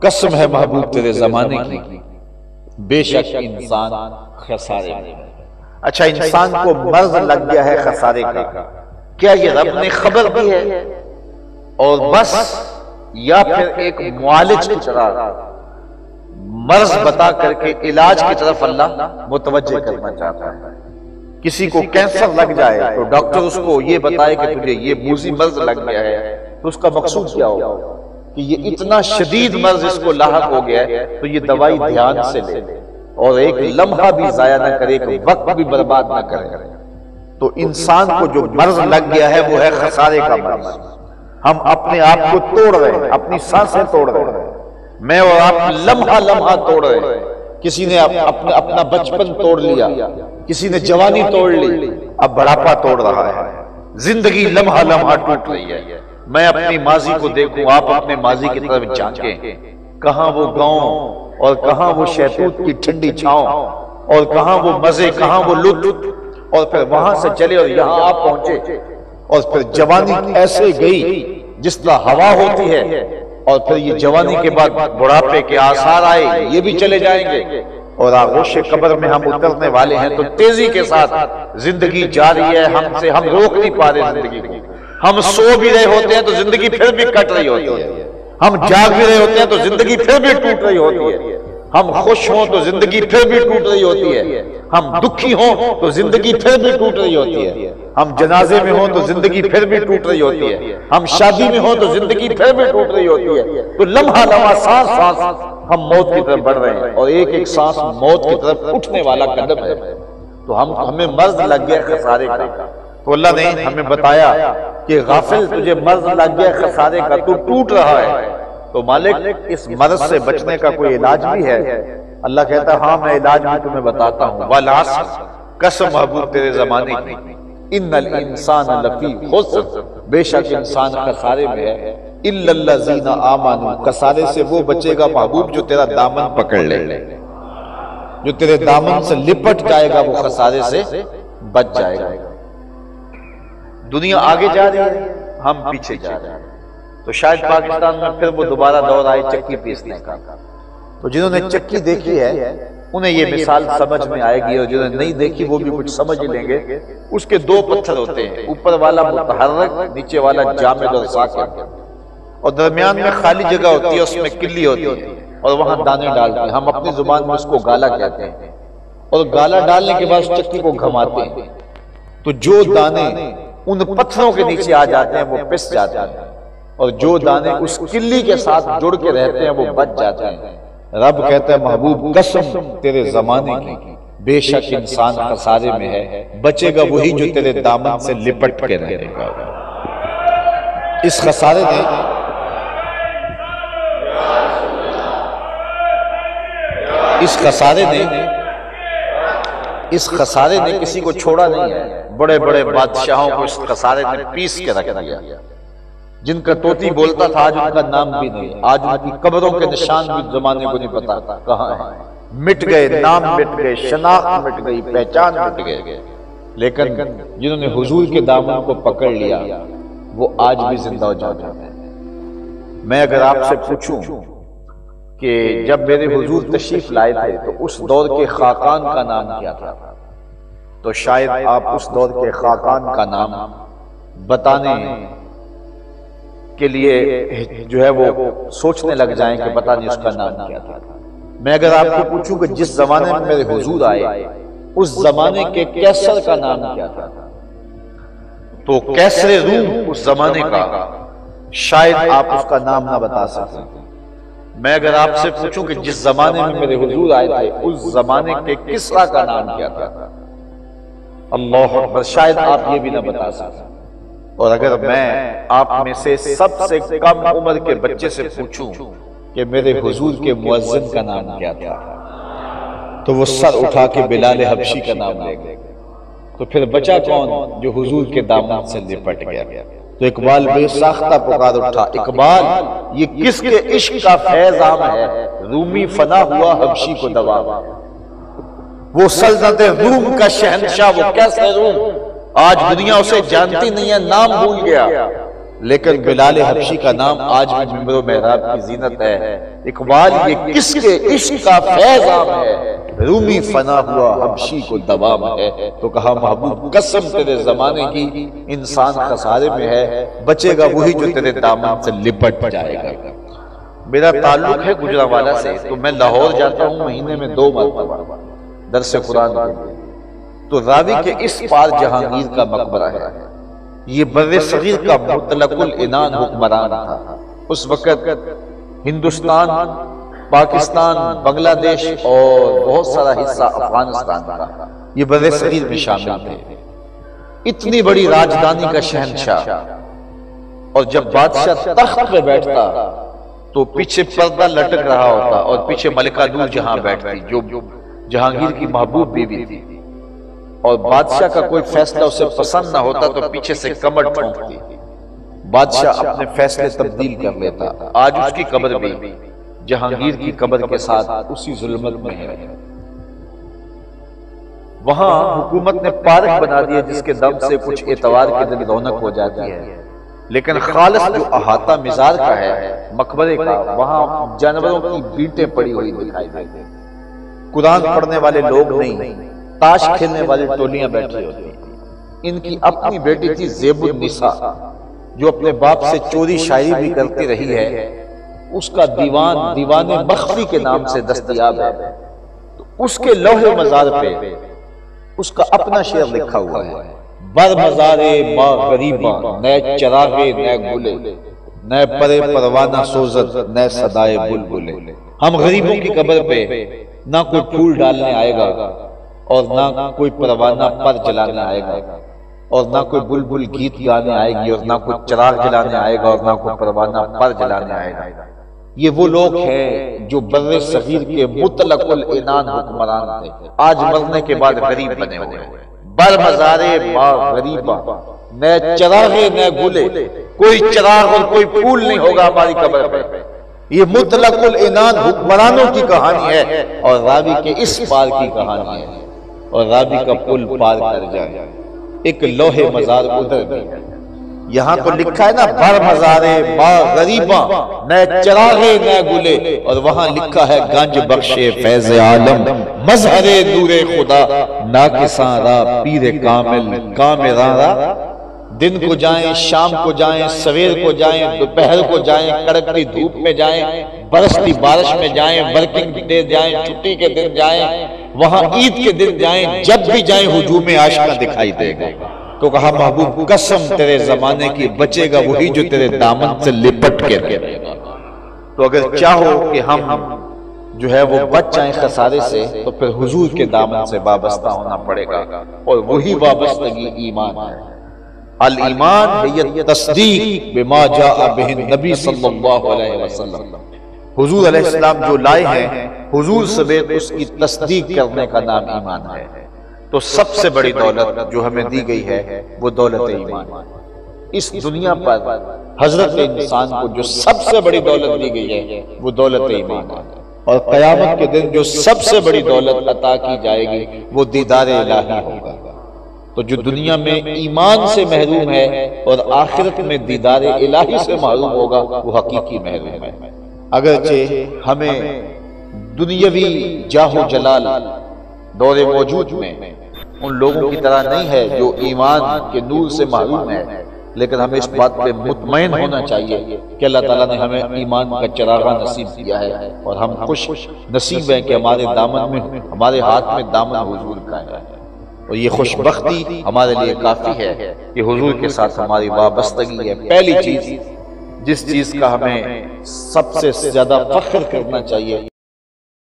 قسم ہے محبوب تیرے زمانے کی، بے شک انسان خسارے میں۔ اچھا، انسان کو مرض لگ گیا ہے خسارے کا، کیا یہ رب نے خبر دی ہے اور بس، یا پھر ایک معالج کی طرح مرض بتا کر کے علاج کی طرف اللہ متوجہ کرنا چاہتا ہے؟ کسی کو کینسر لگ جائے تو ڈاکٹر اس کو یہ بتائے کہ تجھے یہ موذی مرض لگ گیا ہے، تو اس کا مقصود کیا ہوگا کہ یہ اتنا شدید مرض اس کو لاحق ہو گیا ہے تو یہ دوائی دھیان سے لے اور ایک لمحہ بھی ضائع نہ کرے، ایک وقت بھی برباد نہ کرے۔ تو انسان کو جو مرض لگ گیا ہے وہ ہے خسارے کا مرض۔ ہم اپنے آپ کو توڑ رہے ہیں، اپنی سانسیں توڑ رہے ہیں، میں اور آپ لمحہ لمحہ توڑ رہے ہیں۔ کسی نے اپنا بچپن توڑ لیا، کسی نے جوانی توڑ لی، اب بڑھاپا توڑ رہا ہے، زندگی لمحہ لمحہ ٹوٹ رہی ہے۔ میں اپنی ماضی کو دیکھوں، آپ اپنے ماضی کی طرف جھانکیں، کہاں وہ گاؤں اور کہاں وہ شہتوت کی ٹھنڈی چھاؤں اور کہاں وہ مزے، کہاں وہ لطف، اور پھر وہاں سے چلے اور یہاں آپ پہنچے، اور پھر جوانی ایسے گئی جس طرح ہوا ہوتی ہے، اور پھر یہ جوانی کے بعد بڑھاپے کے آثار آئے، یہ بھی چلے جائیں گے، اور آغوش قبر میں ہم اترنے والے ہیں۔ تو تیزی کے ساتھ زندگی جاری ہے، ہم روک نہیں پا رہے زندگی کو۔ ہم سو بھی رہے ہوتے ہیں تو زندگی پھر بھی کٹ رہی ہوتی ہے، ہم جاگ بھی رہے ہوتے ہیں تو زندگی پھر بھی ٹوٹ رہی ہوتی ہے، ہم خوش ہوں تو زندگی پھر بھی ٹوٹ رہی ہوتی ہے، ہم دکھی ہوں تو زندگی پھر بھی ٹوٹ رہی ہوتی ہے، ہم جنازے میں ہوں تو زندگی پھر بھی ٹوٹ رہی ہوتی ہے، ہم شادی میں ہوں تو زندگی پھر بھی ٹوٹ رہی ہوتی ہے۔ تو لمحہ لمحہ سانس سانس ہم موت کی طرف بڑھ رہے ہیں، اور ایک ایک سانس موت کی طرف اٹھنے والا قدم ہے۔ تو ہمیں مرض لگ گیا خسارے کا، تو اللہ نے ہمیں بتایا کہ غافل تجھے مرض لگ گیا خسارے کا، تو ٹوٹ رہا ہے، تو مالک اس مرض سے بچنے کا کوئی علاج بھی ہے؟ اللہ کہتا ہے ہاں میں علاج بھی تمہیں بتاتا ہوں۔ والعصر، قسم محبوب تیرے زمانے کی، ان الانسان لفی خسر، بے شک انسان خسارے میں ہے، الا الذین آمنوا، خسارے سے وہ بچے گا محبوب جو تیرا دامن پکڑ لے، جو تیرے دامن سے لپٹ جائے گا، وہ خسارے سے بچ جائے گا۔ دنیا آگے جا رہی ہے، ہم پیچھے جا رہے ہیں، تو شاید پاکستان میں پھر وہ دوبارہ دور آئے چکی پیسنے کا۔ تو جنہوں نے چکی دیکھی ہے انہیں یہ مثال سمجھ میں آئے گی، اور جنہوں نے نہیں دیکھی وہ بھی کچھ سمجھ لیں گے۔ اس کے دو پتھر ہوتے ہیں، اوپر والا متحرک، نیچے والا جامد اور ساکن، اور درمیان میں خالی جگہ ہوتی ہے، اس میں کلی ہوتی ہے، اور وہاں دانے ڈالتے ہیں۔ ہم اپنی زبان میں اس کو گالا کہتے ہیں، اور گالا ڈالنے کے بعد اس چکی کو گھماتے ہیں، تو جو دانے ان پتھروں کے نیچے آ جاتے ہیں وہ پس جاتے ہیں، اور جو دانے اس کلی کے ساتھ جڑ کے رہتے ہیں وہ بچ جاتے ہیں۔ رب کہتا ہے محبوب قسم تیرے زمانے کی، بے شک انسان خسارے میں ہے، بچے گا وہی جو تیرے دامن سے لپٹ کے رہے گا۔ اس خسارے نے اس خسارے نے کسی کو چھوڑا نہیں ہے۔ بڑے بڑے بادشاہوں کو اس خسارے نے پیس کے رکھ دیا، جن کا طوطی بولتا تھا آج ان کا نام بھی نہیں، آج ان کی قبروں کے نشان بھی زمانے کو نہیں پتا کہاں ہیں، مٹ گئے، نام مٹ گئے، شناخت مٹ گئی، پہچان مٹ گئے۔ لیکن جنہوں نے حضور کے دامن کو پکڑ لیا وہ آج بھی زندہ و جاوید ہیں۔ میں اگر آپ سے پوچھوں کہ جب میرے حضور تشریف لائے تھے تو اس دور کے خاقان کا نام کیا تھا، تو شاید آپ اس دور کے خاقان کا نام بتانے کے لیے جو ہے وہ سوچنے لگ جائیں کہ پتہ نہیں اس کا نام کیا تھا۔ میں اگر آپ کو پوچھوں کہ جس زمانے میں میرے حضور آئے اس زمانے کے کیسر کا نام کیا تھا، تو کیسر روم اس زمانے کا، شاید آپ اس کا نام نہ بتا سکتے۔ میں اگر آپ سے پوچھوں کہ جس زمانے میں میرے حضور آئے تھے اس زمانے کے کسرا کا نام کیا تھا، اللہ اکبر، شاید آپ یہ بھی نہ بتا سکتے۔ اور اگر میں آپ میں سے سب سے کم عمر کے بچے سے پوچھوں کہ میرے حضور کے مؤذن کا نام کیا تھا، تو وہ سر اٹھا کے بلال حبشی کا نام لے گا۔ تو پھر بچا کون جو حضور کے دامن سے لپٹ گیا؟ تو اقبال بے ساختہ پکار اٹھا، اقبال یہ کس کے عشق کا فیض عام ہے، رومی فنا ہوا حبشی کو دوا۔ وہ سلطنت روم کا شہنشاہ، وہ کیسے روم، آج دنیا اسے جانتی نہیں ہے، نام بھول گیا۔ لیکن بلال حبشی کا نام آج بھی منبر و محراب کی زینت ہے۔ اقبال یہ کس کے عشق کا فیض عام ہے، رومی فنا ہوا حبشی کو دوام ہے۔ تو کہا محبوب قسم تیرے زمانے کی، انسان خسارے میں ہے، بچے گا وہی جو تیرے دامن سے لپٹ جائے گا۔ میرا تعلق ہے گجرانوالہ سے، تو میں لاہور جاتا ہوں مہینے میں 2 مرتبہ درس قرآن کے لیے۔ تو راوی کے اس پار جہانگیر کا مقبرہ ہے۔ یہ بر صغیر کا مطلق العنان حکمران تھا۔ اس وقت ہندوستان، پاکستان، بنگلہ دیش اور بہت سارا حصہ افغانستان کا یہ بر صغیر میں شامل تھے۔ اتنی بڑی راجدھانی کا شہنشاہ، اور جب بادشاہ تخت پہ بیٹھتا تو پیچھے پردہ لٹک رہا ہوتا، اور پیچھے ملکہ نور جہاں بیٹھتی جو جہانگیر کی محبوب بیوی تھی، اور بادشاہ کا کوئی فیصلہ اسے پسند نہ ہوتا تو پیچھے سے کمر ٹھونکتی، بادشاہ اپنے فیصلے تبدیل کر لیتا۔ آج اس کی قبر بھی جہانگیر کی قبر کے ساتھ اسی ظلمت میں ہے۔ وہاں حکومت نے پارک بنا دیا جس کے دم سے کچھ اتوار کے دن رونق ہو جاتی ہے، لیکن خالص جو احاطہ مزار کا ہے مقبرے کا، وہاں جانوروں کی بیٹیں پڑی ہوئی دکھائی دیتی، قرآن پڑھنے والے لوگ نہیں، تاش کھیلنے والی ٹولیاں بیٹھی ہوتی۔ ان کی اپنی بیٹی تھی زیب النساء، جو اپنے باپ سے چوری شاعری بھی کرتی رہی ہے۔ اس کا دیوان مخفی کے نام سے دستیاب ہے۔ تو اس کے لوح مزار پہ اس کا اپنا شعر لکھا ہوا ہے: بر مزار ما غریباں، نئے چراغے نئے گلے، نئے پرے پروانہ سوزد، نئے صدائے بلبلے۔ ہم غریبوں کی قبر پہ نہ کوئی پھول ڈالنے آئے گا، اور نہ کوئی پروانہ پر جلانے آئے گا، اور نہ کوئی بلبل گیت گانے آئے گی، اور نہ کوئی چراغ جلانے آئے گا، اور نہ کوئی پروانہ پر جلانے آئے گا۔ یہ وہ لوگ ہیں جو بر صغیر کے مطلق العنان حکمران تھے، آج مرنے کے بعد غریب بنے ہوئے ہیں۔ بر مزارے ما غریباں، نئے چراغے نئے گلے، کوئی چراغ اور کوئی پھول نہیں ہوگا ہماری قبر پہ۔ یہ مطلق العنان حکمرانوں کی کہانی ہے، اور راوی کے اس پار کی کہانی ہے، اور راوی کا پل پار کر جائے۔ ایک لوح مزار ادھر بھی ہے، یہاں تو لکھا ہے نا بر مزارے ما غریباں، نئے چراغے نئے گلے، اور وہاں لکھا ہے گنج بخشے فیض عالم، مظہر نور خدا، ناکساں را پیر کامل کامراں را۔ دن کو جائیں، شام کو جائیں، سویر کو جائیں، دوپہر کو جائیں، کڑکتی دھوپ میں جائیں، برستی بارش میں جائیں، ورکنگ ڈے جائیں، چھٹی کے دن جائیں، وہاں عید کے دن جائیں، جب بھی جائیں ہجوم عاشقاں دکھائی دے گا۔ تو کہا محبوب قسم تیرے زمانے کی، بچے گا وہی جو تیرے دامن سے لپٹ کے رہے گا۔ تو اگر چاہو کہ ہم جو ہے وہ بچ جائیں خسارے سے، تو پھر حضور کے دامن سے وابستہ ہونا پڑے گا، اور وہی وابستگی ایمان ہے۔ الایمان ہے تصدیق بما جاء بہ النبی صلی اللہ علیہ وسلم۔ حضور علیہ السلام جو لائے ہیں، حضور سمیت اس کی تصدیق کرنے کا نام ایمان ہے۔ تو سب سے بڑی دولت جو ہمیں دی گئی ہے وہ دولت ایمان۔ اس دنیا پر حضرت انسان کو جو سب سے بڑی دولت دی گئی ہے وہ دولت ایمان ہے، اور قیامت کے دن جو سب سے بڑی دولت عطا کی جائے گی وہ دیدار الہی ہوگا۔ تو جو دنیا میں ایمان سے محروم ہے اور آخرت میں دیدار الہی سے محروم ہوگا وہ حقیقی محروم ہے۔ اگرچہ ہمیں دنیاوی جاہ و جلال دور موجود میں ان لوگوں کی طرح نہیں ہے جو ایمان کے نور سے محروم ہے، لیکن ہمیں اس بات پہ مطمئن ہونا چاہیے کہ اللہ تعالیٰ نے ہمیں ایمان کا چراغاں نصیب کیا ہے، اور ہم خوش نصیب ہیں کہ ہمارے دامن میں، ہمارے ہاتھ میں دامن حضور کا ہے، اور یہ خوش بختی ہمارے لیے کافی ہے کہ حضور کے ساتھ ہماری وابستگی ہے۔ پہلی چیز جس چیز کا ہمیں سب سے زیادہ فخر کرنا چاہیے